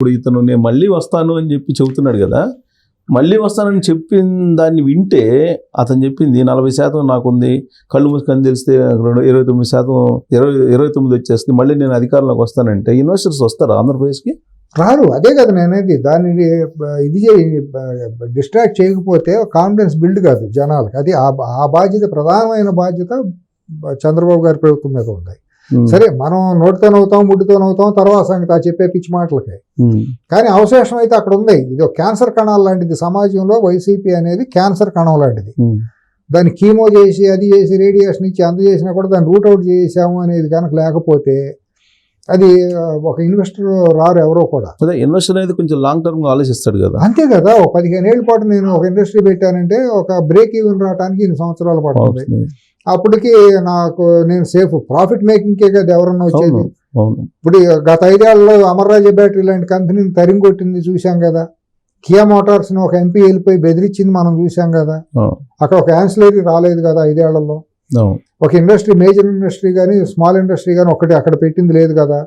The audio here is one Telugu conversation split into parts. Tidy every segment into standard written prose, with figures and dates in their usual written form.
ఇప్పుడు ఇతను నేను మళ్ళీ వస్తాను అని చెప్పి చెబుతున్నాడు కదా, మళ్ళీ వస్తానని చెప్పిన దాన్ని వింటే అతను చెప్పింది 40% నాకుంది, కళ్ళు మూసుకొని తెలిస్తే 29% 29 వచ్చేస్తుంది, మళ్ళీ నేను అధికారంలోకి వస్తానంటే ఇన్వెస్టర్స్ వస్తారా ఆంధ్రప్రదేశ్కి? రారు. అదే కదా నేనేది, దాన్ని ఇది డిస్ట్రాక్ట్ చేయకపోతే కాన్ఫిడెన్స్ బిల్డ్ కాదు జనాలకి. అది ఆ బాధ్యత, ప్రధానమైన బాధ్యత చంద్రబాబు గారి ప్రభుత్వం మీద ఉంది. సరే మనం నోటితో నవ్వుతాం, ముడ్డుతో నవ్వుతాం, తర్వాత సంగతి ఆ చెప్పే పిచ్చి మాటలకి. కానీ అవశేషం అయితే అక్కడ ఉంది. ఇది ఒక క్యాన్సర్ కణాలు లాంటిది. సమాజంలో వైసీపీ అనేది క్యాన్సర్ కణం లాంటిది. దాన్ని కీమో చేసి, అది చేసి, రేడియేషన్ ఇచ్చి అంత చేసినా కూడా దాన్ని రూట్ అవుట్ చేసాము అనేది కనుక లేకపోతే అది ఒక ఇన్వెస్టర్ రారు ఎవరో కూడా. అదే ఇన్వెస్టర్ అనేది కొంచెం లాంగ్ టర్మ్ ఆలోచిస్తాడు కదా. అంతే కదా. ఒక 15 ఏళ్ళ పాటు నేను ఒక ఇండస్ట్రీ పెట్టానంటే ఒక బ్రేక్ ఈవెన్ రావడానికి 2 సంవత్సరాలు పడుతుంది. అప్పటికి నేను సేఫ్ ప్రాఫిట్ మేకింగ్కే కదా ఎవరన్నా వచ్చేది. ఇప్పుడు గత 5 ఏళ్లలో అమర్రాజా బ్యాటరీ లాంటి కంపెనీని తరింగొట్టింది చూసాం కదా. కియా మోటార్స్ ని ఒక ఎంపీ వెళ్ళిపోయి బెదిరించింది మనం చూసాం కదా. అక్కడ ఒక యాన్సిలరీ రాలేదు కదా 5 ఏళ్లలో. ఒక ఇండస్ట్రీ, మేజర్ ఇండస్ట్రీ కానీ స్మాల్ ఇండస్ట్రీ కానీ ఒకటి అక్కడ పెట్టింది లేదు కదా.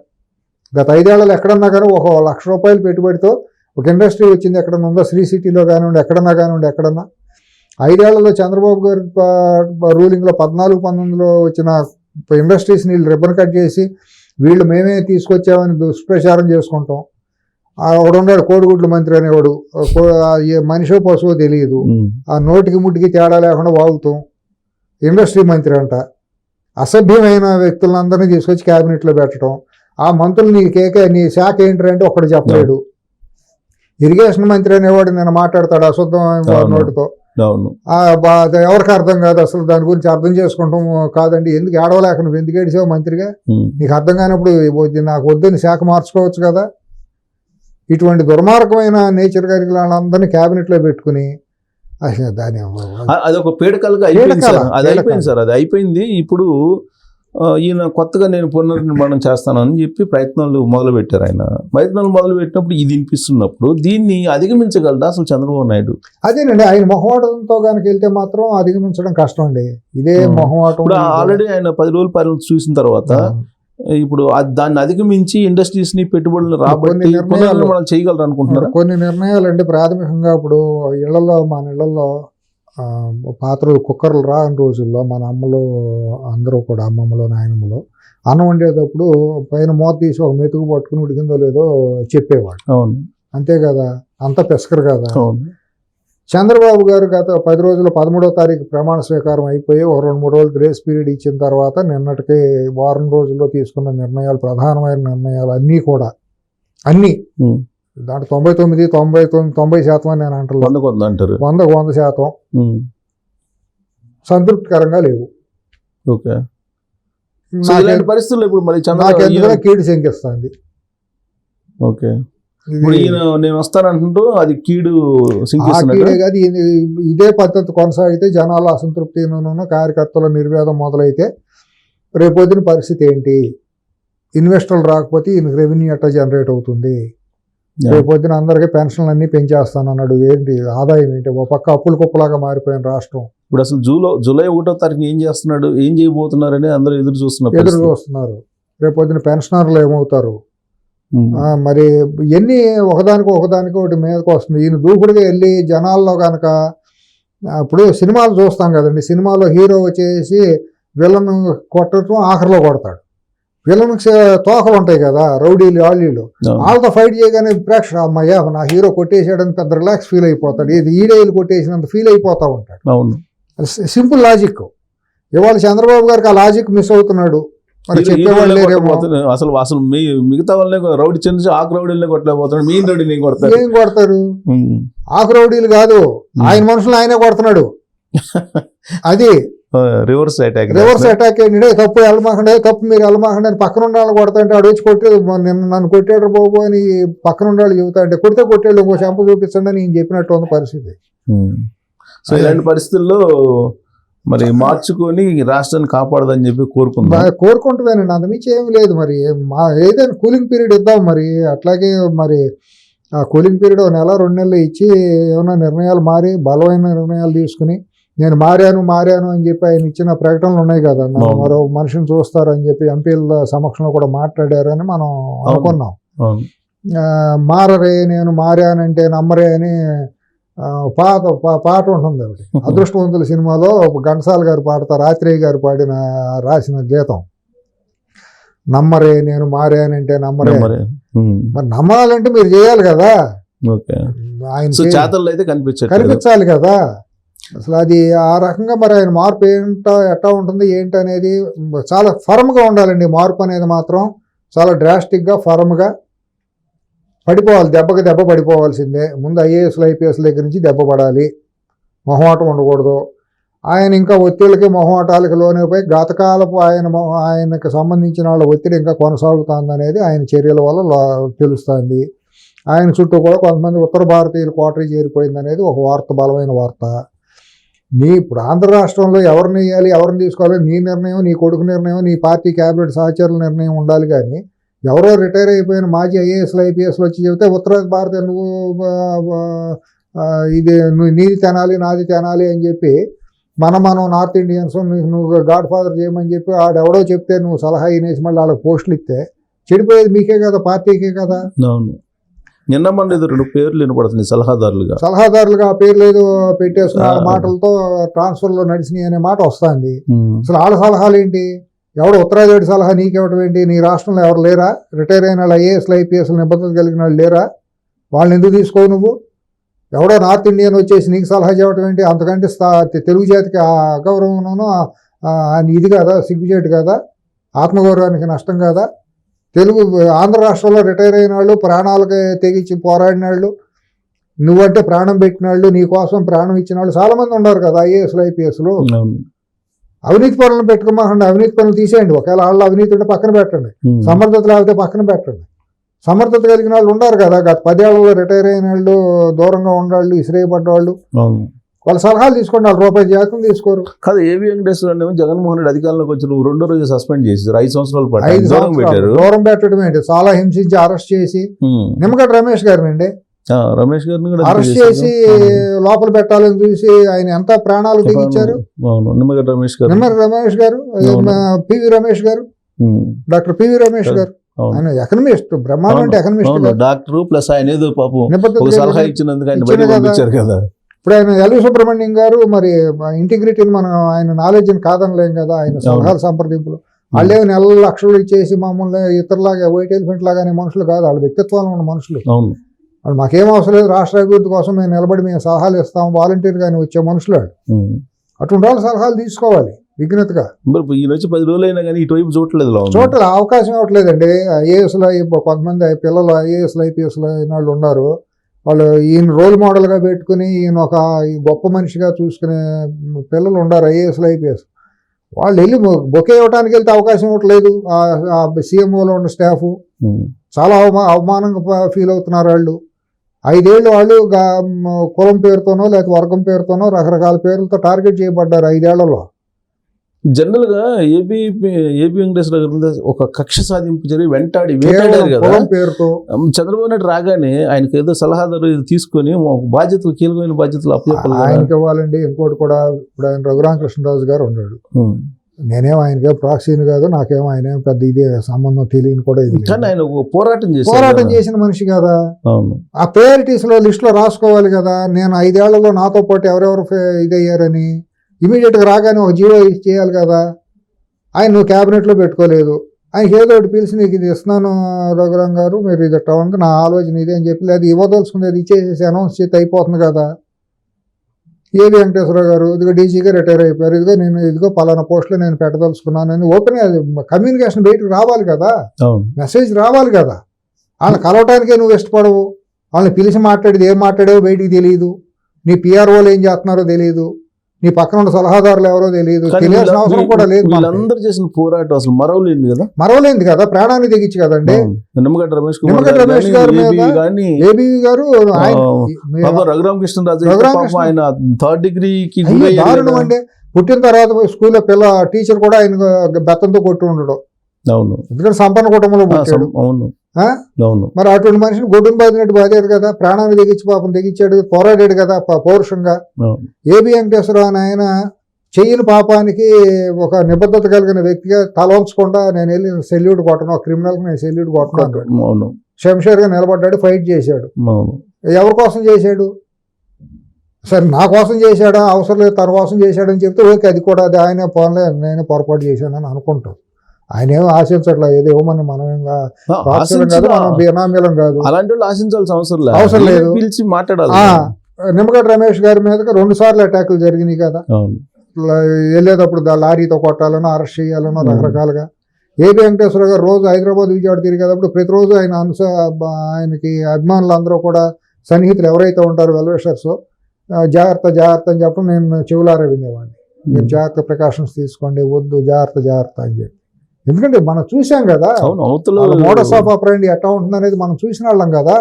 గత 5 ఏళ్లలో ఎక్కడన్నా కానీ ఒక ₹1,00,000 పెట్టుబడితో ఒక ఇండస్ట్రీ వచ్చింది ఎక్కడన్నా ఉందో? శ్రీ సిటీలో కానివ్వండి, ఎక్కడన్నా కానివ్వండి, ఎక్కడన్నా. 5 ఏళ్లలో చంద్రబాబు గారి రూలింగ్లో 14-19లో వచ్చిన ఇండస్ట్రీస్ని వీళ్ళు రిబ్బన్ కట్ చేసి వీళ్ళు మేమే తీసుకొచ్చామని దుష్ప్రచారం చేసుకుంటాం. ఒకడున్నాడు కోడిగుడ్ల మంత్రి అనేవాడు, మనిషో పశువో తెలియదు, ఆ నోటికి ముట్టికి తేడా లేకుండా వాగుతాం. ఇండస్ట్రీ మంత్రి అంట. అసభ్యమైన వ్యక్తులందరినీ తీసుకొచ్చి క్యాబినెట్లో పెట్టడం. ఆ మంత్రులు నీ శాఖ ఏంటంటే ఒకటి చెప్పలేడు. ఇరిగేషన్ మంత్రి అనేవాడు నేను మాట్లాడతాడు అశుద్ధమైన నోటితో. ఎవరికి అర్థం కాదు అసలు. దాని గురించి అర్థం చేసుకుంటాం కాదండి. ఎందుకు ఏడవలేక నువ్వు ఎందుకు ఏడిచావు మంత్రిగా? నీకు అర్థం కానప్పుడు నాకు వద్దని శాఖ మార్చుకోవచ్చు కదా. ఇటువంటి దుర్మార్గమైన నేచర్ కలిగిన వాళ్ళందరినీ క్యాబినెట్లో పెట్టుకుని దాని అదొక పీడకలుగా అయిపోయింది సార్. అది అయిపోయింది. ఇప్పుడు ఈయన కొత్తగా నేను పునర్నిర్మాణం చేస్తానని చెప్పి ప్రయత్నాలు మొదలుపెట్టారు. ఆయన ప్రయత్నాలు మొదలుపెట్టినప్పుడు ఇది వినిపిస్తున్నప్పుడు దీన్ని అధిగమించగలదా అసలు చంద్రబాబు నాయుడు? అదేనండి, ఆయన మొహమాటంతో కనుక వెళ్తే మాత్రం అధిగమించడం కష్టం అండి. ఇదే మొహమాటం. ఇప్పుడు ఆల్రెడీ ఆయన 10 రోజుల పరిస్థితి చూసిన తర్వాత ఇప్పుడు దాన్ని అధిగమించి ఇండస్ట్రీస్ ని పెట్టుబడులు రాబట్టి పునర్నిర్మాణం చేయగలరు అనుకుంటున్నారు. కొన్ని నిర్ణయాలు అంటే ప్రాథమికంగా ఇప్పుడు మన ఇళ్లలో పాత్రలు, కుక్కర్లు రాని రోజుల్లో మన అమ్మలు అందరూ కూడా, అమ్మమ్మలో నాయనమ్మలో అన్నం వండేటప్పుడు పైన మూత తీసి ఒక మెతుకు పట్టుకుని ఉడికిందో లేదో చెప్పేవాడు. అవును, అంతే కదా. అంత పెసకరు కదా. చంద్రబాబు గారు గత 10 రోజులు 13వ తారీఖు ప్రమాణ స్వీకారం అయిపోయి ఒక 2-3 రోజులు గ్రేస్ పీరియడ్ ఇచ్చిన తర్వాత నిన్నటికి వారం రోజుల్లో తీసుకున్న నిర్ణయాలు, ప్రధానమైన నిర్ణయాలు అన్నీ కూడా దాంట్లో 99% అని నేను అంటారు. 100% సంతృప్తికరంగా లేవు. పరిస్థితుల్లో ఇప్పుడు మరి నాకెందుకు కీడు శంకిస్తుంది. ఓకే, నేను వస్తానంటూ అది కీడే కాదు. ఇదే పద్ధతి కొనసాగితే జనాల అసంతృప్తిను, కార్యకర్తల నిర్వేదం మొదలైతే రేపొద్దున పరిస్థితి ఏంటి? ఇన్వెస్టర్లు రాకపోతే ఈయనకి రెవెన్యూ ఎట్లా జనరేట్ అవుతుంది? రేపొద్దున అందరికీ పెన్షన్లు అన్నీ పెంచేస్తానన్నాడు. ఏంటి ఆదాయం ఏంటి? ఒక పక్క అప్పుల కుప్పలాగా మారిపోయిన రాష్ట్రం. ఇప్పుడు అసలు జూలై 1వ తారీఖున ఏం చేస్తున్నాడు, ఏం చేయబోతున్నారని అందరూ ఎదురు చూస్తున్నారు. రేపొద్దున పెన్షనర్లు ఏమవుతారు? మరి ఎన్ని ఒకదానికి ఒకటి మీదకి వస్తుంది. ఈయన దూకుడుగా వెళ్ళి జనాల్లో కనుక, ఇప్పుడు సినిమాలు చూస్తాం కదండి, సినిమాలో హీరో వచ్చేసి విలన్ కొట్టడం ఆఖరిలో కొడతాడు. విలన్కి తోకలు ఉంటాయి కదా, రౌడీలు వాళ్ళీలు, వాళ్ళతో ఫైట్ చేయగానే ప్రేక్షకుడు అమ్మయ్య నా హీరో కొట్టేసాడని పెద్ద రిలాక్స్ ఫీల్ అయిపోతాడు. ఇది ఈడేలు కొట్టేసినంత ఫీల్ అయిపోతూ ఉంటాడు. Simple logic. ఇవాళ చంద్రబాబు గారికి ఆ లాజిక్ మిస్ అవుతున్నాడు. అసలు మిగతా వాళ్ళే రౌడీ చెంది ఆకు రౌడీలనే కొట్టలేకపోతున్నాడు. మెయిన్ రౌడీని ఏం కొడతారు? ఆకు రౌడీలు కాదు, ఆయన మనుషులు ఆయనే కొడుతున్నాడు. అది రివర్స్ అటాక్. ఏంటంటే తప్పు వెళ్ళమాకండి, తప్పు మీరు వెళ్ళమాకండి అని పక్కన ఉండాలని కొడతాంటే అడు వచ్చి కొట్టే నన్ను కొట్టాడు బాబు అని పక్కన ఉండాలి చెబుతా అంటే కొట్టాడు ఇంకో చెంప చూపించండి అని నేను చెప్పినట్టు ఉన్న పరిస్థితి. సో ఇలాంటి పరిస్థితుల్లో మరి మార్చుకొని రాష్ట్రాన్ని కాపాడదని చెప్పి కోరుకుంటుందేనండి. అంతమించి ఏమి లేదు. మరి ఏదైనా కూలింగ్ పీరియడ్ ఇద్దాం. మరి అట్లాగే మరి ఆ కూలింగ్ పీరియడ్ 1 నెల 2 నెలలు ఇచ్చి ఏమైనా నిర్ణయాలు మారి బలమైన నిర్ణయాలు తీసుకుని నేను మారాను అని చెప్పి ఆయన ఇచ్చిన ప్రకటనలు ఉన్నాయి కదా, మరో మనిషిని చూస్తారు అని చెప్పి ఎంపీల సమక్షంలో కూడా మాట్లాడారని మనం అనుకున్నాం. మారరే నేను మారానంటే నమ్మరే అని పాట ఉంటుంది ఒకటి. అదృష్టవంతుల సినిమాలో ఘంటసాల గారు పాడతారు, రాత్రేయ గారు రాసిన గీతం. నమ్మరే నేను మారానంటే నమ్మరే. మరి నమ్మాలంటే మీరు చేయాలి కదా, ఆయన కనిపించాలి కదా. అసలు అది ఆ రకంగా మరి ఆయన మార్పు ఎట్టా ఉంటుంది ఏంటి అనేది చాలా ఫర్మ్గా ఉండాలండి. మార్పు అనేది మాత్రం చాలా డ్రాస్టిక్గా ఫర్మ్గా పడిపోవాలి, దెబ్బకి దెబ్బ పడిపోవాల్సిందే. ముందు ఐఏఎస్లు ఐపీఎస్ల దగ్గర నుంచి దెబ్బ పడాలి, మొహమాటం ఉండకూడదు. ఆయన ఇంకా ఒత్తిళ్ళకి మొహమాటాలకి లోనైపోయి గతకాలపు ఆయనకు సంబంధించిన వాళ్ళ ఒత్తిడి ఇంకా కొనసాగుతుంది అనేది ఆయన చర్యల వల్ల తెలుస్తుంది. ఆయన చుట్టూ కూడా కొంతమంది ఉత్తర భారతీయులు కోటరీ చేరిపోయింది అనేది ఒక వార్త, బలమైన వార్త. ఇప్పుడు ఆంధ్ర రాష్ట్రంలో ఎవరిని వేయాలి, ఎవరిని తీసుకోవాలి, నీ నిర్ణయం, నీ కొడుకు నిర్ణయం, నీ పార్టీ క్యాబినెట్ సహచరుల నిర్ణయం ఉండాలి. కానీ ఎవరో రిటైర్ అయిపోయిన మాజీ ఐఏఎస్లు ఐపీఎస్లు వచ్చి చెబితే ఉత్తర భారతీయ నువ్వు నీది తినాలి నాది తినాలి అని చెప్పి మనం నార్త్ ఇండియన్స్ నువ్వు గాడ్ ఫాదర్ చేయమని చెప్పి ఆడెవడో చెప్తే నువ్వు సలహా వినేసి మళ్ళీ వాళ్ళకి పోస్టులు ఇస్తే చెడిపోయేది మీకే కదా, పార్టీకే కదా. నిన్న మన 2 పేర్లు వినపడుతుంది సలహాదారులుగా ఆ పేర్లు ఏదో పెట్టేసుకున్న మాటలతో ట్రాన్స్ఫర్లో నడిచినాయి అనే మాట వస్తుంది. అసలు వాళ్ళ సలహాలు ఏంటి? ఎవడో ఉత్తరాదివాడి సలహా నీకెవటం ఏంటి? నీ రాష్ట్రంలో ఎవరు లేరా రిటైర్ అయిన వాళ్ళు, ఐఏఎస్లు ఐపీఎస్లు నిబద్ధత కలిగిన వాళ్ళు లేరా? వాళ్ళని ఎందుకు తీసుకోవు నువ్వు? ఎవడో నార్త్ ఇండియన్ వచ్చేసి నీకు సలహా చేయటం ఏంటి? అంతకంటే తెలుగు జాతికి అగౌరవమును ఇది కదా, సిగ్గుచేటు కదా, ఆత్మగౌరవానికి నష్టం కదా. ఆంధ్ర రాష్ట్రంలో రిటైర్ అయిన వాళ్ళు, ప్రాణాలకి తెగించి పోరాడిన వాళ్ళు, నువ్వంటే ప్రాణం పెట్టిన వాళ్ళు, నీ కోసం ప్రాణం ఇచ్చిన వాళ్ళు చాలామంది ఉన్నారు కదా ఐఏఎస్లు ఐపీఎస్లు. అవినీతి పనులను పెట్టుకోమాకండి, అవినీతి పనులు తీసేయండి. ఒకవేళ వాళ్ళు అవినీతి ఉంటే పక్కన పెట్టండి, సమర్థత లేకపోతే పక్కన పెట్టండి. సమర్థత కలిగిన వాళ్ళు ఉన్నారు కదా, గత 10 ఏళ్లలో రిటైర్ అయిన వాళ్ళు, దూరంగా ఉన్నవాళ్ళు, ఇసిరేయబడ్డవాళ్ళు, వాళ్ళ సలహాలు తీసుకోండి. ₹1 జాతం తీసుకోరు కాదు. ఏబి వెంకటేశ్వర జగన్మోహన్ రెడ్డి అధికారంలోకి వచ్చి 2వ రోజు సస్పెండ్ చేశారు, 5 సంవత్సరాల పాటు దూరం పెట్టడం ఏంటి? చాలా హింసించి అరెస్ట్ చేసి నిమ్మగడ్డ రమేష్ గారిని అరెస్ట్ చేసి లోపల పెట్టాలని చూసి ఆయన ఎంత ప్రాణాలు తెగించారు. నిమ్మగడ్డ రమేష్ గారు, పివి రమేష్ గారు, డాక్టర్ పివి రమేష్ గారు, ఆయన ఎకనమిస్ట్, బ్రహ్మాండ ఎకనమిస్ట్, డాక్టర్ ప్లస్ ఆయన ఏదో పాపం సలహా ఇచ్చినందుకు కదా. ఇప్పుడు ఆయన ఎల్వి సుబ్రహ్మణ్యం గారు మరి ఇంటిగ్రిటీని మనం ఆయన నాలెడ్జ్ని కాదనలేం కదా, ఆయన సలహాలు సంప్రదింపులు. వాళ్ళేమి నెల లక్షలు ఇచ్చేసి మామూలుగా ఇతరులాగా వైట్ ఎలిఫెంట్ లాగానే మనుషులు కాదు, వాళ్ళ వ్యక్తిత్వాలు ఉన్న మనుషులు. వాళ్ళు మాకేం అవసరం లేదు, రాష్ట్ర అభివృద్ధి కోసం మేము నిలబడి మేము సలహాలు ఇస్తాం, వాలంటీర్గా వచ్చే మనుషులు. అటువంటి వాళ్ళు సలహాలు తీసుకోవాలి విఘ్నతగా. ఈయన 10 రోజులు అయినా కానీ ఇటువైపు చూడలేదు, అవకాశం ఇవ్వట్లేదండి. ఐఏఎస్లో కొంతమంది పిల్లలు ఐఏఎస్లు ఐపీఎస్లు అయిన వాళ్ళు ఉన్నారు. వాళ్ళు ఈయన రోల్ మోడల్గా పెట్టుకుని ఈయన ఒక గొప్ప మనిషిగా చూసుకునే పిల్లలు ఉన్నారు ఐఏఎస్లు ఐపీఎస్. వాళ్ళు వెళ్ళి బొకే ఇవ్వడానికి వెళ్తే అవకాశం ఇవ్వట్లేదు. సీఎంఓలో ఉన్న స్టాఫ్ చాలా అవమానంగా ఫీల్ అవుతున్నారు. వాళ్ళు 5 ఏళ్ళు వాళ్ళు కులం పేరుతోనో లేకపోతే వర్గం పేరుతోనో రకరకాల పేర్లతో టార్గెట్ చేయబడ్డారు 5 ఏళ్లలో. జనరల్ గా ఏబి వెంకటేశ్వర గారు ఒక కక్ష సాధింపు జరిగి వెంటాడారు కదా పేరుతో. చంద్రబాబు నాయుడు రాగానే ఆయనకి ఏదో సలహాదారు తీసుకొని బాధ్యతలు, కీలకమైన బాధ్యతలు అప్పచెప్పాలి. ఆయనకి ఇవ్వాలండి. ఇంకోటి కూడా, ఇప్పుడు ఆయన రఘురామకృష్ణరాజు గారు ఉన్నాడు. నేనేం ఆయనకేం ప్రాక్సీని కాదు, నాకేమో ఆయన పెద్ద ఇదే సంబంధం తెలియని కూడా ఇది. కానీ ఆయన పోరాటం చేసిన మనిషి కదా. ఆ ప్రయారిటీస్ లో లిస్ట్ లో రాసుకోవాలి కదా. నేను 5 ఏళ్లలో నాతో పాటు ఎవరెవరు ఇదయ్యారని ఇమీడియట్గా రాగానే ఒక జీవో చేయాలి కదా. ఆయన నువ్వు క్యాబినెట్లో పెట్టుకోలేదు. ఆయనకి ఏదో ఒకటి పిలిచి నీకు ఇది ఇస్తున్నాను రఘురామ్ గారు, మీరు ఇది ఎట్లా ఉంది, నా ఆలోచన ఇదే అని చెప్పి అది ఇవ్వదలుచుకునేది ఇచ్చేసేసి అనౌన్స్ చేసి అయిపోతుంది కదా. ఏబి వెంకటేశ్వర గారు ఇదిగో డీజీగా రిటైర్ అయిపోయారు, ఇదిగో పలానా పోస్టులో నేను పెట్టదలుచుకున్నాను అని ఓపెన్ కమ్యూనికేషన్ బయటకు రావాలి కదా, మెసేజ్ రావాలి కదా. వాళ్ళని కలవటానికే నువ్వు ఇష్టపడవు. వాళ్ళని పిలిచి మాట్లాడేది ఏం మాట్లాడేవో బయటికి తెలియదు. నీ పిఆర్ఓలు ఏం చేస్తున్నారో తెలియదు. నీ పక్కన ఉన్న సలహాదారులు ఎవరో తెలియదు. తెలియాల్సిన అవసరం కూడా లేదు. వీళ్ళందరూ చేసిన పోరాటం అసలు మరవలేంది కదా, ప్రాణాన్ని తెగించి కదండి. నిమ్మగడ్డ రమేష్ గారు, ఏబీవీ గారు, రఘురామకృష్ణరాజు ఆయన 3rd డిగ్రీకి దారుణం అండి. పుట్టిన తర్వాత స్కూల్లో టీచర్ కూడా ఆయన బెత్తంతో కొట్టి ఉండడం. అవును, ఎందుకంటే సంపన్న కుటుంబంలో పుట్టాడు. అవును. మరి అటువంటి మనిషిని గొడ్డును బాధినట్టు బాధాడు కదా. ప్రాణాన్ని తెగించాడు, పోరాడాడు కదా పౌరుషంగా. ఏబి వెంకటేశ్వర ఆయన చెయ్యని పాపానికి ఒక నిబద్ధత కలిగిన వ్యక్తిగా తల వంచకుండా నేను వెళ్ళి సెల్యూట్ కొట్టను, ఒక క్రిమినల్కి నేను సెల్యూట్ కొట్టను. శంషేర్గా నిలబడ్డాడు, ఫైట్ చేశాడు. అవును. ఎవరి కోసం చేశాడు? సరే నా కోసం చేశాడా, అవసరం లేదు తన కోసం చేశాడని చెప్తే ఓకే, అది కూడా అది ఆయన పోలే, నేను పొరపాటు చేశానని అనుకుంటాం. ఆయన ఏమో ఆశించట్లా, ఏదో ఇవ్వమని మనమేం కాదు, మనం బినామీలం కాదు. అలాంటి వాళ్ళు ఆశించాల్సిన అవసరం లేదు. పిలిచి మాట్లాడాలి. నిమ్మగడ్డ రమేష్ గారి మీదకి 2 సార్లు అటాకులు జరిగినాయి కదా. వెళ్ళేటప్పుడు లారీతో కొట్టాలనో అరెస్ట్ చేయాలనో రకరకాలుగా. ఏబి వెంకటేశ్వర గారు రోజు హైదరాబాద్ విజయవాడ తిరిగేటప్పుడు ప్రతిరోజు ఆయనకి అభిమానులు అందరూ కూడా సన్నిహితులు ఎవరైతే ఉంటారో వెల్విషర్స్ జాగ్రత్త జాగ్రత్త అని చెప్పడం నేను చెవులారా వినేవాడిని. మీరు జాగ్రత్త ప్రికాషన్స్ తీసుకోండి, వద్దు జాగ్రత్త అని చెప్పి. ఎందుకంటే మనం చూసాం కదా మోడస్ ఆఫ్ ఆపరెండి ఎట్లా ఉంటుంది అనేది మనం చూసిన వాళ్ళం కదా.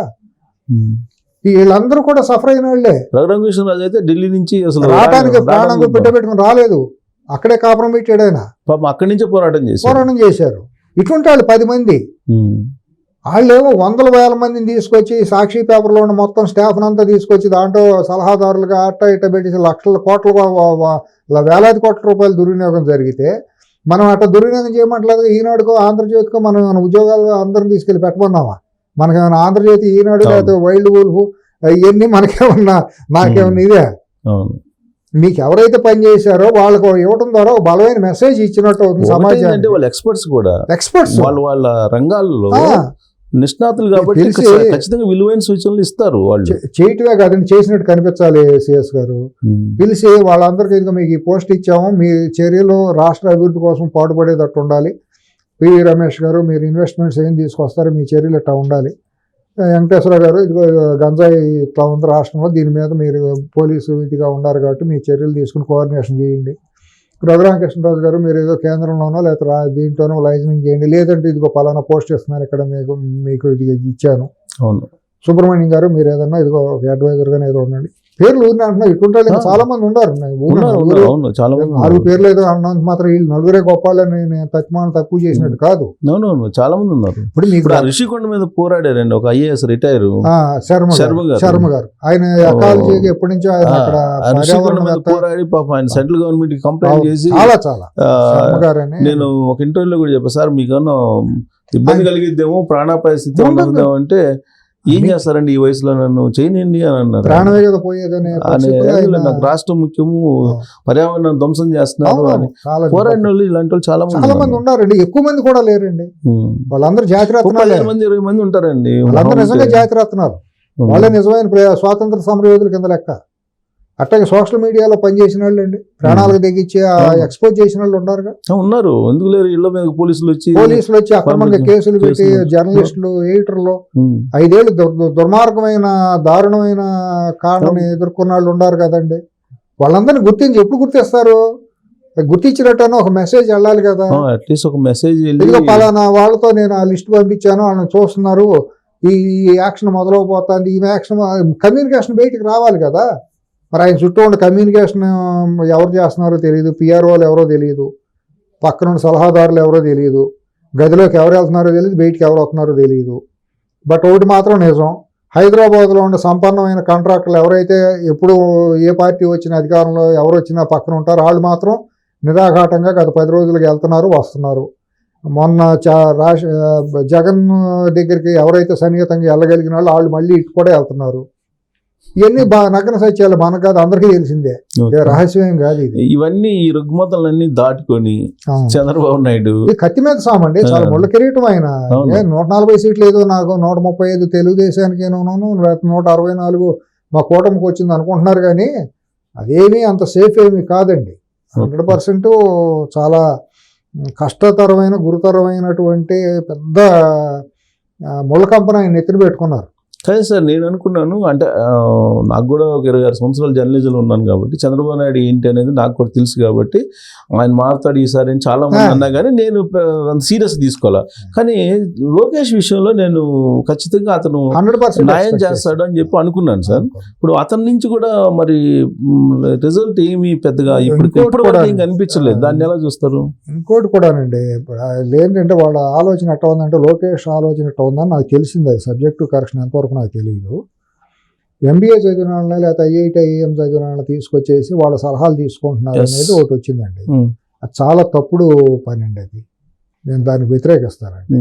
వీళ్ళందరూ కూడా సఫర్ అయిన వాళ్ళే. రఘురామకృష్ణరాజు అయితే ఢిల్లీ నుంచి అసలు రావడానికి ప్రాణం పెట్టుకుని రాలేదు, అక్కడే కాపురం పెట్టాడు ఆయన. అక్కడి నుంచే పోరాటం చేశారు. ఇటువంటి వాళ్ళు 10 మంది, వాళ్ళేమో 100,000 మందిని తీసుకొచ్చి సాక్షి పేపర్లో ఉన్న మొత్తం స్టాఫ్ అంతా తీసుకొచ్చి దాంట్లో సలహాదారులుగా ఇట్ట పెట్టి లక్షల కోట్ల వేలాది కోట్ల రూపాయలు దుర్వినియోగం జరిగితే మనం అట్లా దుర్వినియోగం చేయమంటలేదు. ఈనాడుకో ఆంధ్రజ్యోతికో మనం ఏమైనా ఉద్యోగాలు అందరం తీసుకెళ్ళి పెట్టమన్నావా? మనకేమైనా ఆంధ్రజ్యోతి, ఈనాడు, లేకపోతే వైల్డ్ వూల్ఫ్ ఇవన్నీ మనకేమన్నా నాకేమన్నా ఇదే? మీకు ఎవరైతే పని చేశారో వాళ్ళకు ఇవ్వడం ద్వారా బలమైన మెసేజ్ ఇచ్చినట్టు అవుతుంది సమాజానికి. వాళ్ళు ఎక్స్పర్ట్స్ వాళ్ళ రంగాల్లో నిష్ణాతులు కాబట్టి ఖచ్చితంగా విలువైన సూచనలు ఇస్తారు. వాళ్ళు చేయటమే కాదండి, చేసినట్టు కనిపించాలి. సిఎస్ గారు పిలిచి వాళ్ళందరికీ ఇంకా మీకు ఈ పోస్ట్ ఇచ్చాము, మీ చర్యలు రాష్ట్ర అభివృద్ధి కోసం పాటుపడేటట్టు ఉండాలి. పివి రమేష్ గారు మీరు ఇన్వెస్ట్మెంట్స్ ఏం తీసుకొస్తారు, మీ చర్యలు ఇట్లా ఉండాలి. వెంకటేశ్వర గారు ఇదిగో గంజాయి ఇట్లా ఉంది రాష్ట్రంలో, దీని మీద మీరు పోలీసు ఇదిగా ఉన్నారు కాబట్టి మీ చర్యలు తీసుకుని కోఆర్డినేషన్ చేయండి. రఘురామకృష్ణరాజు గారు మీరు ఏదో కేంద్రంలోనో లేదా దీంట్లోనో లైసెన్సింగ్ చేయండి, లేదంటే ఇదిగో పలానా పోస్ట్ ఇస్తున్నారు ఇక్కడ మీకు ఇది ఇచ్చాను. అవును. సుబ్రహ్మణ్యం గారు మీరు ఏదన్నా ఇదిగో అడ్వైజర్గానే ఏదో ఉండండి. పేర్లు ఊరిని అంటున్నారు, ఇటువంటి చాలా మంది ఉన్నారు. 4 పేర్లు ఏదో అన్నంత మాత్రం వీళ్ళు నలుగురే గొప్పలని నేను తక్కువ చేసినట్టు కాదు, చాలా మంది ఉన్నారు. ఇప్పుడు మీకు ఋషికొండ మీద పోరాడారండి ఒక ఐఏఎస్ రిటైర్ శర్మ గారు. ఆయన ఎకాలజీకి ఎప్పటి నుంచో ఆయన అక్కడ పోరాడి పాపం ఆయన సెంట్రల్ గవర్నమెంట్ కి కంప్లైంట్ చేసి నేను ఒక ఇంటర్వ్యూలో కూడా చెప్పాను, సార్ మీకన్నా ఇబ్బంది కలిగిద్దేమో, ప్రాణాపాయ స్థితి ఉందేమో అంటే ఏం చేస్తారండి ఈ వయసులో, నన్ను చేయనండి అని అన్నారు. ప్రాణమే కదా పోయేదని, నాకు రాష్ట్రం ముఖ్యము, పర్యావరణం ధ్వంసం చేస్తున్నారు అని పోరాడిన వాళ్ళు ఇలాంటి వాళ్ళు చాలా మంది ఉన్నారండి. ఎక్కువ మంది కూడా లేరండి, వాళ్ళందరూ జాతిరత్నాలు. 20 మంది ఉంటారండి, వాళ్ళందరూ నిజంగా జాతిరత్నాలు. వాళ్ళే నిజమైన స్వాతంత్ర సమరయోధుల కింద లెక్క. అట్లాగే సోషల్ మీడియాలో పనిచేసిన వాళ్ళు అండి, ప్రాణాలకు తెగించి ఎక్స్పోజ్ చేసిన వాళ్ళు ఉన్నారు. ఎందుకు లేరు? ఇళ్ల మీద పోలీసులు వచ్చి అక్రమంగా కేసులు పెట్టి జర్నలిస్టులు, ఎడిటర్లు 5 ఏళ్ళు దుర్మార్గమైన దారుణమైన కారణం ఎదుర్కొన్న వాళ్ళు ఉన్నారు కదండి. వాళ్ళందరినీ గుర్తించి ఎప్పుడు గుర్తిస్తారు? గుర్తించినట్టు ఒక మెసేజ్ వెళ్ళాలి కదా. అట్లీస్ట్ ఒక మెసేజ్ పలానా వాళ్ళతో నేను ఆ లిస్ట్ పంపించాను, వాళ్ళని చూస్తున్నారు, ఈ యాక్షన్ మొదలవబోతుంది, ఈ యాక్షన్ కమ్యూనికేషన్ బయటికి రావాలి కదా. మరి ఆయన చుట్టూ ఉన్న కమ్యూనికేషన్ ఎవరు చేస్తున్నారో తెలియదు, పిఆర్ఓలు ఎవరో తెలియదు, పక్కన సలహాదారులు ఎవరో తెలియదు, గదిలోకి ఎవరు వెళ్తున్నారో తెలియదు, బయటికి ఎవరు వస్తున్నారో తెలియదు. బట్ ఒకటి మాత్రం నిజం, హైదరాబాద్లో ఉన్న సంపన్నమైన కాంట్రాక్టర్లు ఎవరైతే ఎప్పుడు ఏ పార్టీ వచ్చిన అధికారంలో ఎవరు వచ్చినా పక్కన ఉంటారో వాళ్ళు మాత్రం నిరాఘాటంగా గత 10 రోజులుగా వెళ్తున్నారు, వస్తున్నారు. మొన్న జగన్ దగ్గరికి ఎవరైతే సన్నిహితంగా వెళ్ళగలిగిన వాళ్ళు మళ్ళీ ఇటు కూడా వెళ్తున్నారు. ఇవన్నీ నగ్న సత్యాలు, మనకు కాదు అందరికీ తెలిసిందే, రహస్యం కాదు ఇది. ఇవన్నీ ఈ రుగ్మతలన్నీ దాటుకొని చంద్రబాబు నాయుడు కత్తి మీద సామండి, చాలా ముళ్ళ కిరీటం. ఆయన 140 సీట్లు ఏదో నాకు 135 తెలుగుదేశానికి 164 మా కూటమికి వచ్చింది అనుకుంటున్నారు, కానీ అదేమీ అంత సేఫ్ ఏమీ కాదండి. 100% చాలా కష్టతరమైన గురుతరమైనటువంటి పెద్ద ముళ్ళకంపన ఆయన నెత్తిన పెట్టుకున్నారు. కానీ సార్ నేను అనుకున్నాను, అంటే నాకు కూడా ఒక 26 సంవత్సరాలు జర్నలిజంలో ఉన్నాను కాబట్టి చంద్రబాబు నాయుడు ఏంటి అనేది నాకు కూడా తెలుసు కాబట్టి ఆయన మారుతాడు ఈసారి అని చాలా మంది అన్నా, కానీ నేను అంత సీరియస్ తీసుకోవాలి. కానీ లోకేష్ విషయంలో నేను ఖచ్చితంగా అతను 100% న్యాయం చేస్తాడు అని చెప్పి అనుకున్నాను సార్. ఇప్పుడు అతని నుంచి కూడా మరి రిజల్ట్ ఏమి పెద్దగా ఇప్పుడు ఇంకా అనిపించలేదు. దాన్ని ఎలా చూస్తారు? ఇంకోటి కూడానండి, ఏంటంటే వాళ్ళ ఆలోచన ఎట్లా ఉందంటే, లోకేష్ ఆలోచన ఎట్లా ఉందని నాకు తెలిసింది. అది సబ్జెక్టివ్ కరెక్షన్ ఎంతవరకు నాకు తెలియదు. ఎంబీఏ చదివిన వాళ్ళని లేకపోతే ఐఐటి ఐఏఎం చదివిన వాళ్ళని తీసుకొచ్చేసి వాళ్ళ సలహాలు తీసుకుంటున్నారు అనేది ఒకటి వచ్చిందండి. అది చాలా తప్పుడు పని అండి. అది నేను దానికి వ్యతిరేకిస్తానండి.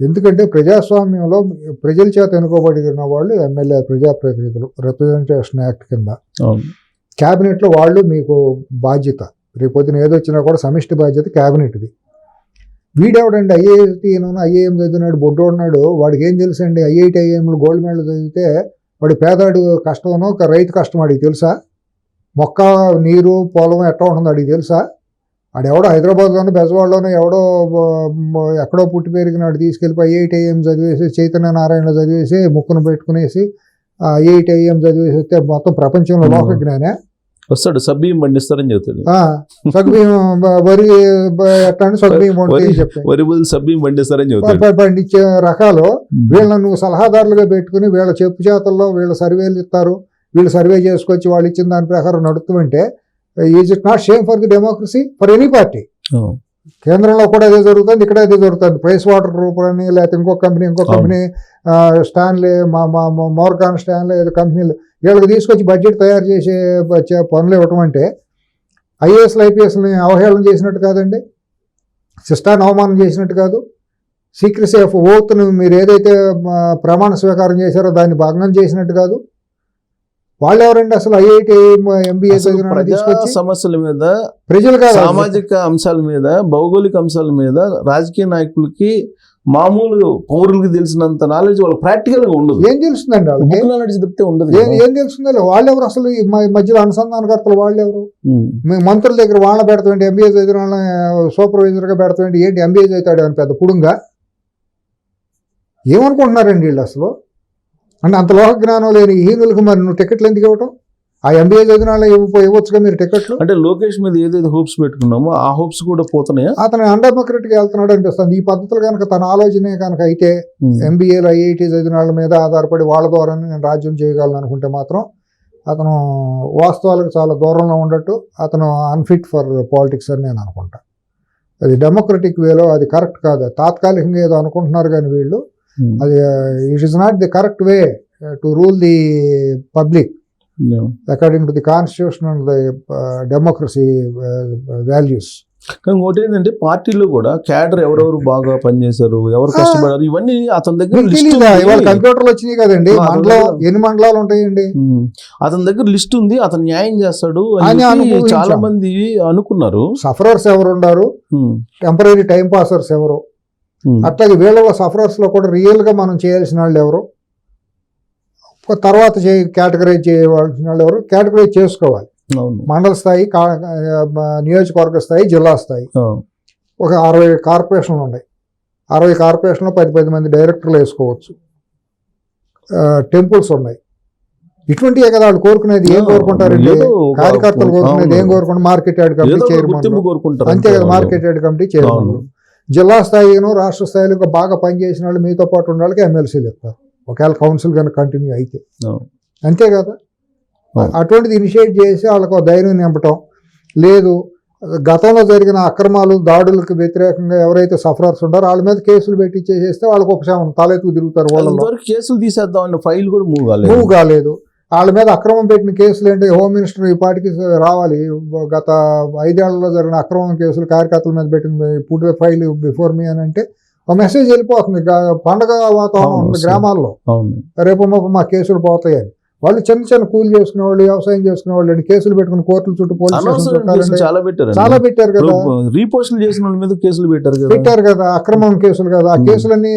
ఎందుకంటే ప్రజాస్వామ్యంలో ప్రజల చేత ఎన్నుకోబడిన వాళ్ళు ఎమ్మెల్యే ప్రజాప్రతినిధులు రిప్రజెంటేషన్ యాక్ట్ కింద. క్యాబినెట్లో వాళ్ళు మీకు బాధ్యత, రేపొద్దున ఏదొచ్చినా కూడా సమిష్టి బాధ్యత క్యాబినెట్ది. వీడెవడండి ఐఏఎం చదివినాడు, బొడ్డోడున్నాడు, వాడికి ఏం తెలుసు అండి? ఐఐటి ఐఏఎంలు గోల్డ్ మెడల్ చదివితే వాడి పేదాడు కష్టమనో రైతు కష్టం అడిగి తెలుసా? మొక్క నీరు పొలం ఎట్లా ఉంటుందో అడిగి తెలుసా? ఆడెవడో హైదరాబాద్లోనో బెజవాడలోనో ఎవడో ఎక్కడో పుట్టి పెరిగినాడు తీసుకెళ్ళిపోయి ఐఐటి ఐఏఎం చదివేసి చైతన్య నారాయణ చదివేసి ముక్కును పెట్టుకునేసి ఐఐటి ఐఏఎం చదివేసి వస్తే మొత్తం ప్రపంచంలో లోక జ్ఞానే వస్తాడు. సబ్బియ్యం పండిస్తారని చెప్తాడు. సగ్బియ్యం వరి ఎట్లా సగ్బియ్యం వరి బదులు సబ్బియ్యం పండిస్తారని చెప్తాడు. పండించే రకాలు వీళ్ళని నువ్వు సలహాదారులుగా పెట్టుకుని వీళ్ళ చెప్పు చేతల్లో వీళ్ళ సర్వేలు ఇస్తారు, వీళ్ళు సర్వే చేసుకొచ్చి వాళ్ళు ఇచ్చిన దాని ప్రకారం నడుస్తుంటే is it not shame for the democracy for any party? కేంద్రంలో కూడా అదే జరుగుతుంది, ఇక్కడ అదే జరుగుతుంది. ప్రైస్ వాటర్ గ్రూప్ అని లేకపోతే ఇంకో కంపెనీ స్టాన్లే మోర్గాన్ స్టాన్లే ఏదో కంపెనీలు వీళ్ళకి తీసుకొచ్చి బడ్జెట్ తయారు చేసే పనులు ఇవ్వటం అంటే ఐఏఎస్లు ఐపీఎస్ని అవహేళన చేసినట్టు కాదండి, సిస్టాన్ని అవమానం చేసినట్టు కాదు. సీక్రెసీ ఆఫ్ ఓత్ను మీరు ఏదైతే ప్రమాణ స్వీకారం చేశారో దాన్ని భంగం చేసినట్టు కాదు. వాళ్ళు ఎవరండి అసలు? ఐఐటి ఎంబీఏ సమస్యల మీద, ప్రజలు కాదు, సామాజిక అంశాల మీద, భౌగోళిక అంశాల మీద రాజకీయ నాయకులకి మామూలు పౌరులకి తెలిసినంత నాలెడ్జ్ వాళ్ళకి ప్రాక్టికల్ గా ఉండదు. ఏం తెలుస్తుందండి వాళ్ళకి? నాలెడ్జ్ చెప్తే ఉండదు. ఏం తెలుస్తుందో వాళ్ళు ఎవరు అసలు? ఈ మధ్యలో అనుసంధానకర్తలు వాళ్ళు ఎవరు? మేము మంత్రుల దగ్గర వాళ్ళ పెడతామంటే ఎంబీఏ చదివిన వాళ్ళని సూపర్వైజర్ గా పెడతామంటే ఏంటి ఎంబీఏ చదువుతాడు అని పెద్ద పుడుంగా ఏమనుకుంటున్నారండి వీళ్ళు అసలు? అంటే అంత లోక జ్ఞానం లేని హీనులకు మరి నువ్వు టికెట్లు ఎందుకు ఇవ్వటం? ఆ ఎంబీఏ చదివిన వాళ్ళు ఇవ్వచ్చుగా మీరు టికెట్లు. అంటే లోకేష్ మీద ఏదైతే హోప్స్ పెట్టుకున్నామో ఆ హోప్స్ కూడా పోతున్నాయా? అతను అన్డెమోక్రటిక్ వెళ్తున్నాడు అనిపిస్తుంది. ఈ పద్ధతులు కనుక తన ఆలోచనే కనుక అయితే ఎంబీఏలు ఐఐటి చదివిన వాళ్ళ మీద ఆధారపడి వాళ్ళ ద్వారానే నేను రాజ్యం చేయగలను అనుకుంటే మాత్రం అతను వాస్తవాలకు చాలా దూరంలో ఉండట్టు, అతను అన్ఫిట్ ఫర్ పాలిటిక్స్ అని నేను అనుకుంటా. అది డెమోక్రటిక్ వేలో అది కరెక్ట్ కాదు. తాత్కాలికంగా ఏదో అనుకుంటున్నారు కానీ వీళ్ళు అది it is not the correct way to rule the public according to the constitution and the democracy values. కానీ ఒకటి ఏంటంటే పార్టీలో కూడా క్యాడర్ ఎవరెవరు బాగా పనిచేశారు, ఎవరు కష్టపడారు, ఇవన్నీ అతని దగ్గర ఇవాళ కంప్యూటర్లు వచ్చినాయి కదండి. మండలం ఎన్ని మండలాలు ఉంటాయండి? అతని దగ్గర లిస్ట్ ఉంది, అతను న్యాయం చేస్తాడు అని చాలా మంది అనుకున్నారు. సఫరర్స్ ఎవరు ఉన్నారు, టెంపరీ టైం పాసర్స్ ఎవరు, అట్లాగే వీళ్ళలో సఫరర్స్ లో కూడా రియల్ గా మనం చేయాల్సిన వాళ్ళు ఎవరు, తర్వాత కేటగరైజ్ చేయవలసిన వాళ్ళు ఎవరు, కేటగరైజ్ చేసుకోవాలి. మండల స్థాయి, నియోజకవర్గ స్థాయి, జిల్లా స్థాయి, ఒక 60 కార్పొరేషన్లు ఉన్నాయి. 60 కార్పొరేషన్లో 10 మంది డైరెక్టర్లు వేసుకోవచ్చు. టెంపుల్స్ ఉన్నాయి. ఇటువంటివే కదా వాళ్ళు కోరుకునేది. ఏం కోరుకుంటారండి కార్యకర్తలు? కోరుకునేది ఏం కోరుకుంటారు? మార్కెట్ యార్డ్ కమిటీ చైర్మన్, అంతే కదా, మార్కెట్ యార్డ్ కమిటీ చైర్మన్. జిల్లా స్థాయిను రాష్ట్ర స్థాయిలో బాగా పనిచేసిన వాళ్ళు మీతో పాటు ఉన్న వాళ్ళకి ఎమ్మెల్సీలు ఇస్తారు, ఒకవేళ కౌన్సిల్ కనుక కంటిన్యూ అయితే. అంతే కదా. అటువంటిది ఇనిషియేట్ చేసి వాళ్ళకు ధైర్యం నింపటం లేదు. గతంలో జరిగిన అక్రమాలు, దాడులకు వ్యతిరేకంగా ఎవరైతే సఫరర్స్ ఉంటారో వాళ్ళ మీద కేసులు పెట్టి చేసేస్తే వాళ్ళకి ఉపశమనం, తలెత్తుకు తిరుగుతారు. వాళ్ళలో కేసులు తీసేద్దాం ఫైల్ కూడా మూవ్ కాలేదు. వాళ్ళ మీద అక్రమం పెట్టిన కేసులు ఏంటి? హోమ్ మినిస్టర్ ఈ పార్టీకి రావాలి. గత 5 ఏళ్లలో జరిగిన అక్రమం కేసులు కార్యకర్తల మీద పెట్టిన పుట్ ఫైల్ బిఫోర్ మీ అని అంటే ఒక మెసేజ్ వెళ్ళిపోతుంది. పండగ వాతావరణం ఉంది గ్రామాల్లో, రేపు మా కేసులు పోతాయని. వాళ్ళు చిన్న కూలి చేసుకునే వాళ్ళు, వ్యవసాయం చేసుకునే వాళ్ళు కేసులు పెట్టుకుని కోర్టుల చుట్టూ పోలీసు చాలా పెట్టారు కదా. రీపోస్టులు చేసిన వాళ్ళ మీద కేసులు పెట్టారు కదా, అక్రమం కేసులు కదా. ఆ కేసులన్నీ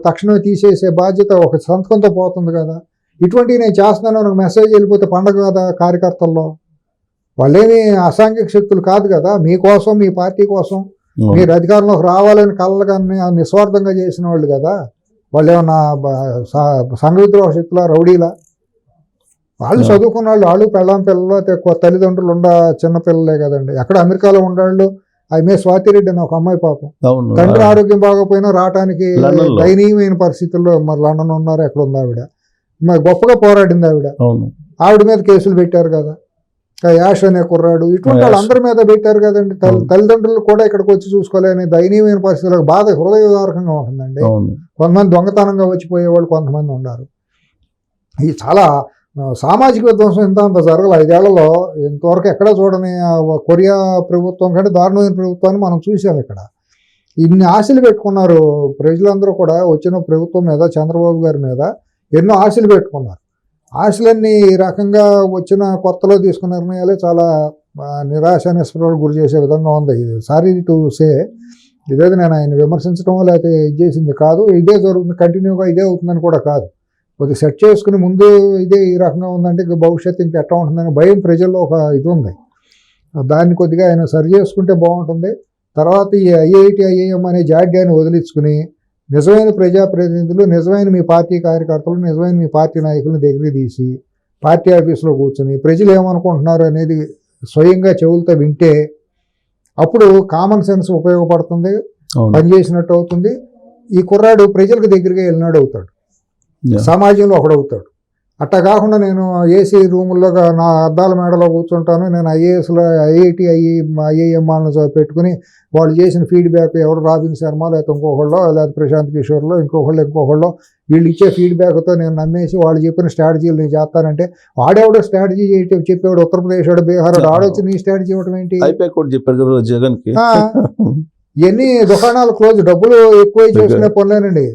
తక్షణమే తీసేసే బాధ్యత ఒక సంతకంతో పోతుంది కదా. ఇటువంటివి నేను చేస్తున్నాను ఒక మెసేజ్ వెళ్ళిపోతే పండగ కదా కార్యకర్తల్లో. వాళ్ళేమి అసాంఘిక శక్తులు కాదు కదా. మీకోసం, మీ పార్టీ కోసం మీరు అధికారంలోకి రావాలని కళ్ళగానే నిస్వార్థంగా చేసిన వాళ్ళు కదా. వాళ్ళు ఏమన్నా సంఘ విద్రోహ శక్తుల, రౌడీలా? వాళ్ళు చదువుకున్న వాళ్ళు, వాళ్ళు పిల్లలు తల్లిదండ్రులు చిన్నపిల్లలే కదండి. ఎక్కడ అమెరికాలో ఉండాళ్ళు. ఆమె స్వాతిరెడ్డి అని ఒక అమ్మాయి పాపం, తండ్రి ఆరోగ్యం బాగోపోయినా రావడానికి దయనీయమైన పరిస్థితుల్లో మరి లండన్ ఉన్నారు. ఎక్కడ ఉంది ఆవిడ? మరి గొప్పగా పోరాడింది ఆవిడ. ఆవిడ మీద కేసులు పెట్టారు కదా. యాష్ అనే కుర్రాడు, ఇటువంటి వాళ్ళు అందరి మీద పెట్టారు కదండి. తల్లిదండ్రులు కూడా ఇక్కడికి వచ్చి చూసుకోలేని దయనీయమైన పరిస్థితులకు బాధ హృదయదారకంగా ఉంటుందండి. కొంతమంది దొంగతనంగా వచ్చిపోయేవాళ్ళు కొంతమంది ఉన్నారు. ఇది చాలా సామాజిక విధ్వంసం అంత జరగదు 5 ఏళ్లలో. ఇంతవరకు ఎక్కడ చూడని కొరియా ప్రభుత్వం కంటే దారుణమైన ప్రభుత్వాన్ని మనం చూసాం ఇక్కడ. ఇన్ని ఆశలు పెట్టుకున్నారు ప్రజలందరూ కూడా, వచ్చిన ప్రభుత్వం మీద, చంద్రబాబు గారి మీద ఎన్నో ఆశలు పెట్టుకున్నారు. ఆశలన్నీ ఈ రకంగా వచ్చిన కొత్తలో తీసుకున్న నిర్ణయాలే చాలా నిరాశ నిస్పృహలకు గురి చేసే విధంగా ఉంది. సారీ టు సే, ఇదేదో నేను ఆయన విమర్శించడం లేకపోతే ఇది చేసింది కాదు, ఇదే జరుగుతుంది, కంటిన్యూగా ఇదే అవుతుందని కూడా కాదు. కొద్దిగా సెట్ చేసుకుని ముందు ఇదే ఈ రకంగా ఉందంటే ఇక భవిష్యత్తు ఇంకా ఎట్లా ఉంటుందని భయం ప్రజల్లో ఒక ఇది ఉంది. దాన్ని కొద్దిగా ఆయన సరి చేసుకుంటే బాగుంటుంది. తర్వాత ఈ ఐఐటి ఐఐఎం అనే జాడ్యాన్ని వదిలించుకుని నిజమైన ప్రజాప్రతినిధులు, నిజమైన మీ పార్టీ కార్యకర్తలు, నిజమైన మీ పార్టీ నాయకులను దగ్గరికి తీసి పార్టీ ఆఫీసులో కూర్చొని ప్రజలు ఏమనుకుంటున్నారు అనేది స్వయంగా చెవులతో వింటే అప్పుడు కామన్ సెన్స్ ఉపయోగపడుతుంది, పనిచేసినట్టు అవుతుంది. ఈ కుర్రాడు ప్రజలకు దగ్గరగా వెళ్ళినాడు అవుతాడు, సమాజంలో ఒకడవుతాడు. అట్టా కాకుండా నేను ఏసీ రూముల్లో నా అద్దాల మేడలో కూర్చుంటాను, నేను ఐఏఎస్లో ఐఐటి ఐఐఎం వాళ్ళని పెట్టుకుని వాళ్ళు చేసిన ఫీడ్బ్యాక్, ఎవరు రాబిన్ శర్మ లేకపోతే ఇంకొకళ్ళు, లేకపోతే ప్రశాంత్ కిషోర్లో ఇంకొకళ్ళు వీళ్ళు ఇచ్చే ఫీడ్బ్యాక్తో నేను నమ్మేసి వాళ్ళు చెప్పిన స్ట్రాటజీలు నేను చేస్తానంటే వాడెవడో స్ట్రాటజీ చెప్పేవాడు, ఉత్తరప్రదేశ్ వాడు, బీహార్ వాడు, ఆడొచ్చి నీ స్ట్రాటజీ ఇవ్వడం ఏంటి? చెప్పారు జగన్కి. ఎన్ని దుకాణాలు క్లోజ్, డబ్బులు ఎక్కువ చేసుకునే పనులేనండి.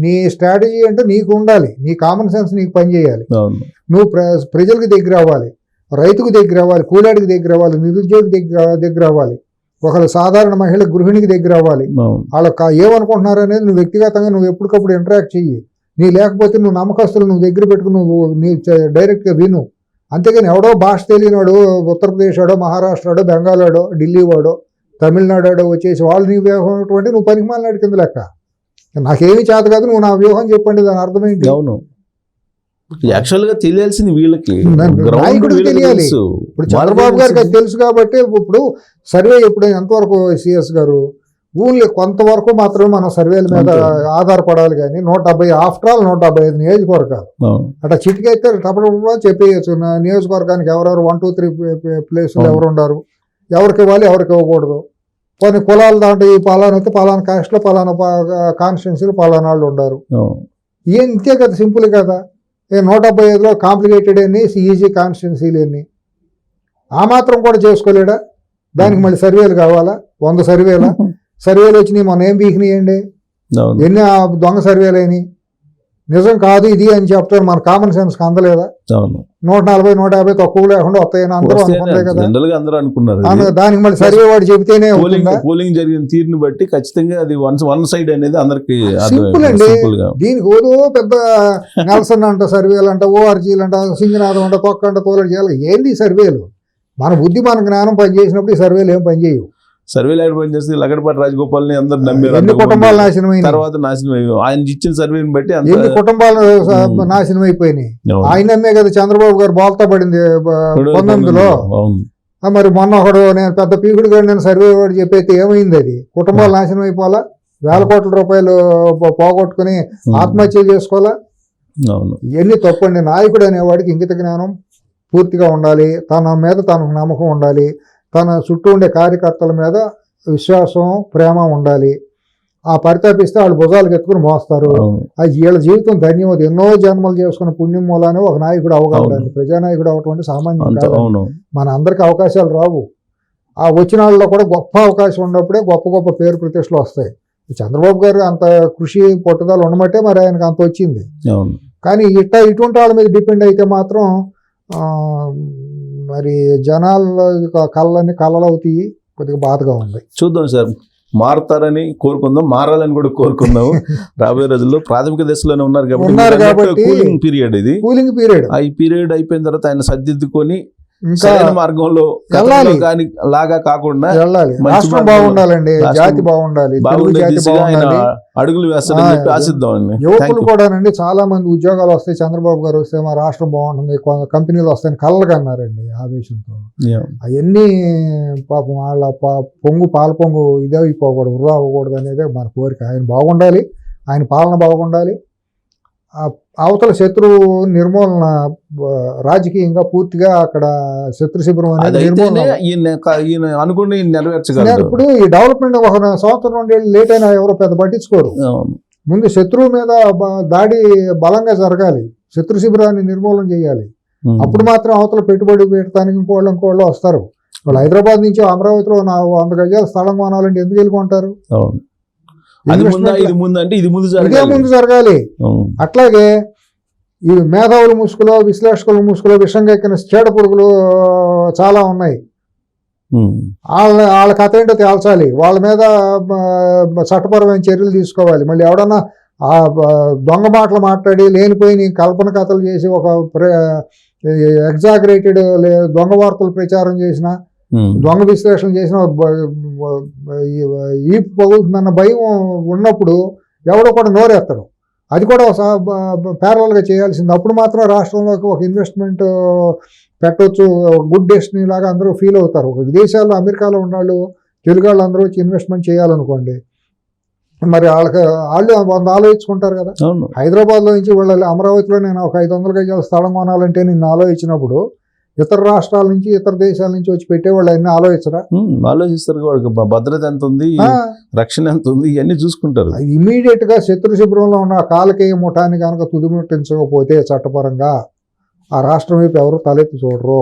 నీ స్ట్రాటజీ అంటే నీకు ఉండాలి, నీ కామన్ సెన్స్ నీకు పనిచేయాలి. నువ్వు ప్రజలకు దగ్గర అవ్వాలి, రైతుకు దగ్గర అవ్వాలి, కూలాడికి దగ్గర అవ్వాలి, నిరుద్యోగి దగ్గర అవ్వాలి, ఒకళ్ళ సాధారణ మహిళ గృహిణికి దగ్గర అవ్వాలి. వాళ్ళకి ఏమనుకుంటున్నారు అనేది నువ్వు వ్యక్తిగతంగా నువ్వు ఎప్పటికప్పుడు ఇంటరాక్ట్ చెయ్యి. నీ లేకపోతే నువ్వు నమ్మకస్తులు నువ్వు దగ్గర పెట్టుకుని నీ డైరెక్ట్గా విను. అంతేగాని ఎవడో భాష తెలియనివాడు, ఉత్తరప్రదేశ్ వాడో, మహారాష్ట్ర వాడో, బెంగాల్ వాడో, ఢిల్లీ వాడో, తమిళనాడు వచ్చేసి వాళ్ళు నీ వ్యూహం అంటే నువ్వు పనికి మాలినాడు కింద లెక్క. నాకేమీ చేత కాదు, నువ్వు నా వ్యూహం చెప్పండి, దాని అర్థమేంటి? అవును, యాక్చువల్గా తెలియాల్సింది వీళ్ళకి, నాయకుడికి తెలియాలి. ఇప్పుడు చంద్రబాబు గారికి అది తెలుసు కాబట్టి ఇప్పుడు సర్వే ఎప్పుడైనా ఎంతవరకు సిఎస్ గారు ఊళ్ళో కొంతవరకు మాత్రమే మనం సర్వేల మీద ఆధారపడాలి. కానీ 170 ఆఫ్టర్ ఆల్ 175 నియోజకవర్గాలు అట్లా చిటికైతే టపటపా చెప్పేయచ్చు. నియోజకవర్గానికి ఎవరెవరు 1, 2, 3 ప్లేసులు ఎవరు ఉండారు, ఎవరికి ఇవ్వాలి, ఎవరికి ఇవ్వకూడదు, కొన్ని కులాలు దాంట్లో ఈ పలానా పలానా కాస్ట్లో పలానా కాన్స్టిట్యున్సీలు పలానా వాళ్ళు ఉండారు. ఇంతే కదా, సింపుల్ కదా. 175లో కాంప్లికేటెడ్ అన్ని ఈజీ కాన్స్టిట్యున్సీలు అన్ని ఆ మాత్రం కూడా చేసుకోలేడా? దానికి మళ్ళీ సర్వేలు కావాలా? 100 సర్వేలు వచ్చినాయి. మొన్న ఏం బీకినాయండి, ఎన్ని దొంగ సర్వేలు అయినాయి. నిజం కాదు ఇది అని చెప్తారు, మన కామన్ సెన్స్ అందలేదా? 140, 150 తక్కువ లేకుండా వస్తాయని అందరూ అనుకున్నారు కదా. దానికి మళ్ళీ సర్వే వాడు చెబితేనే పోలింగ్ జరిగిన తీరుని బట్టి ఖచ్చితంగా అది వన్ సైడ్ అనేది అందరికి సింపుల్ అండి. దీనికి ఓదో పెద్ద నెల్సన్ అంట సర్వేలు అంట, ఓఆర్జీలు అంట, సింగనాథం అంట, తొక్క అంట, తోలడి చేయాలి. ఏంది సర్వేలు? మన బుద్ధి మన జ్ఞానం పనిచేసినప్పుడు ఈ సర్వేలు ఏం పనిచేయవు. సర్వేలు ఎక్కడ పనిచేస్తే లగడపాటి రాజగోపాల్ని అందరు నమ్మారు, ఎన్ని కుటుంబాలు నాశనం అయినాయి, తర్వాత నాశనం అయిపోయి ఆయన ఇచ్చిన సర్వేని బట్టి ఎన్ని కుటుంబాలు నాశనం అయిపోయినాయి. ఆయన నమ్మే కదా చంద్రబాబు గారు బోల్తా పడింది 19లో. మరి మొన్న ఒకడు నేను పెద్ద పీకుడు గారు నేను సర్వే వాడు చెప్పైతే ఏమైంది? అది కుటుంబాలు నాశనం అయిపోవాలా, వేల కోట్ల రూపాయలు పోగొట్టుకుని ఆత్మహత్యలు చేసుకోవాలా? ఇవన్నీ తప్పండి. నాయకుడు అనేవాడికి ఇంగిత జ్ఞానం పూర్తిగా ఉండాలి, తన మీద తనకు నమ్మకం ఉండాలి, తన చుట్టూ ఉండే కార్యకర్తల మీద విశ్వాసం, ప్రేమ ఉండాలి. ఆ పరితాపిస్తే వాళ్ళు భుజాలకు ఎత్తుకుని మోస్తారు. అది వీళ్ళ జీవితం ధన్యవాదం. ఎన్నో జన్మలు చేసుకున్న పుణ్యం మూలానే ఒక నాయకుడు అవగలడండి. ప్రజానాయకుడు అవటువంటి సామాన్యం కాదు. మన అందరికి అవకాశాలు రావు. ఆ వచ్చిన వాళ్ళలో కూడా గొప్ప అవకాశం ఉన్నప్పుడే గొప్ప గొప్ప పేరు ప్రతిష్టలు వస్తాయి. చంద్రబాబు గారు అంత కృషి పట్టుదల ఉండబట్టే మరి ఆయనకు అంత వచ్చింది. కానీ ఇటువంటి వాళ్ళ మీద డిపెండ్ అయితే మాత్రం మరి జనాల్లో కళ్ళని కళ్ళలవుతాయి. కొద్దిగా బాధగా ఉంది. చూద్దాం సార్, మారుతారని కోరుకుందాం, మారాలని కూడా కోరుకుందాం. రాబోయే రోజుల్లో ప్రాథమిక దశలోనే ఉన్నారు కాబట్టి కూలింగ్ పీరియడ్, ఇది కూలింగ్ పీరియడ్. ఈ పీరియడ్ అయిపోయిన తర్వాత ఆయన సర్దిద్దుకొని సరైన మార్గంలో లాగా కాకుండా రాష్ట్రం బాగుండాలండి, జాతి బాగుండాలి, అడుగులు వేస్తాడని చెప్పి ఆశిద్దామండి. యువకులు కూడానండి చాలా మంది ఉద్యోగాలు వస్తాయి, చంద్రబాబు గారు వస్తే మా రాష్ట్రం బాగుంటుంది, కంపెనీలు వస్తాయని కళ్ళగా అన్నారండి ఆవేశంతో. అవన్నీ పాపం వాళ్ళ పాల పొంగు ఇదే అయిపోకూడదు, వృధా అవ్వకూడదు అనేది మన కోరిక. ఆయన బాగుండాలి, ఆయన పాలన బాగుండాలి. అవతల శత్రువు నిర్మూలన రాజకీయంగా పూర్తిగా అక్కడ శత్రు శిబిరం అనేది ఇప్పుడు ఈ డెవలప్మెంట్ ఒక సంవత్సరం 2 ఏళ్ళు లేట్ అయినా ఎవరో పెద్ద పట్టించుకోరు. ముందు శత్రువు మీద దాడి బలంగా జరగాలి, శత్రు శిబిరాన్ని నిర్మూలన చేయాలి. అప్పుడు మాత్రం అవతల పెట్టుబడి పెట్టడానికి ఇంకోళ్ళు వస్తారు. వాళ్ళు హైదరాబాద్ నుంచి అమరావతిలో 100 గజాల స్థలం కొనాలంటే ఎందుకు వెళ్ళుకుంటారు? అవును. అది ముందా ఇది ముందు అంటే ఇది ముందు ఇదే జరగాలి. ముందు జరగాలి. అవును. అట్లాగే ఈ మేధావుల ముసుగులో, విశ్లేషకుల ముసుగులో విషంగా ఎక్కిన చీడ పురుగులు చాలా ఉన్నాయి. వాళ్ళ కథ ఏంటో తేల్చాలి, వాళ్ళ మీద చట్టపరమైన చర్యలు తీసుకోవాలి. మళ్ళీ ఎవడన్నా ఆ దొంగ మాటలు మాట్లాడి లేనిపోయి కల్పన కథలు చేసి ఒక ఎగ్జాగరేటెడ్ దొంగ వార్తలు ప్రచారం చేసిన, దొంగ విశ్లేషణ చేసిన ఈపు పగులుతుందన్న భయం ఉన్నప్పుడు ఎవడో కూడా నోరెత్తడు. అది కూడా ప్యారలల్గా చేయాల్సింది. అప్పుడు మాత్రం రాష్ట్రంలోకి ఒక ఇన్వెస్ట్మెంట్ పెట్టవచ్చు, గుడ్ డెస్టినీ లాగా అందరూ ఫీల్ అవుతారు. ఒక విదేశాల్లో అమెరికాలో ఉన్నవాళ్ళు తెలుగు వాళ్ళు అందరూ వచ్చి ఇన్వెస్ట్మెంట్ చేయాలనుకోండి, మరి వాళ్ళు 100 ఆలోచించుకుంటారు కదా. హైదరాబాద్లో నుంచి వెళ్ళాలి, అమరావతిలో నేను ఒక 500 గజాల స్థలం కొనాలంటే నిన్ను ఆలోచించినప్పుడు ఇతర రాష్ట్రాల నుంచి, ఇతర దేశాల నుంచి వచ్చి పెట్టేవాళ్ళు అన్నీ ఆలోచిస్తారు. వాళ్ళకి భద్రత ఎంత ఉంది, రక్షణ ఎంత ఉంది, ఇవన్నీ చూసుకుంటారు. ఇమీడియట్ గా శత్రు శిబిరంలో ఉన్న కాలకేయ ముఠాన్ని కనుక తుదిముట్టించకపోతే చట్టపరంగా ఆ రాష్ట్రం వైపు ఎవరు తలెత్తి చూడరు.